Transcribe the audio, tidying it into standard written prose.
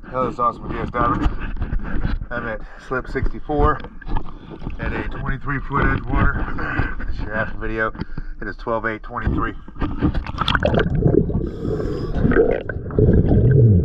Hello, this is Awesome with DS Diving. I'm at slip 64 at a 23-foot edge water. This is your half video. It is 12/8/23.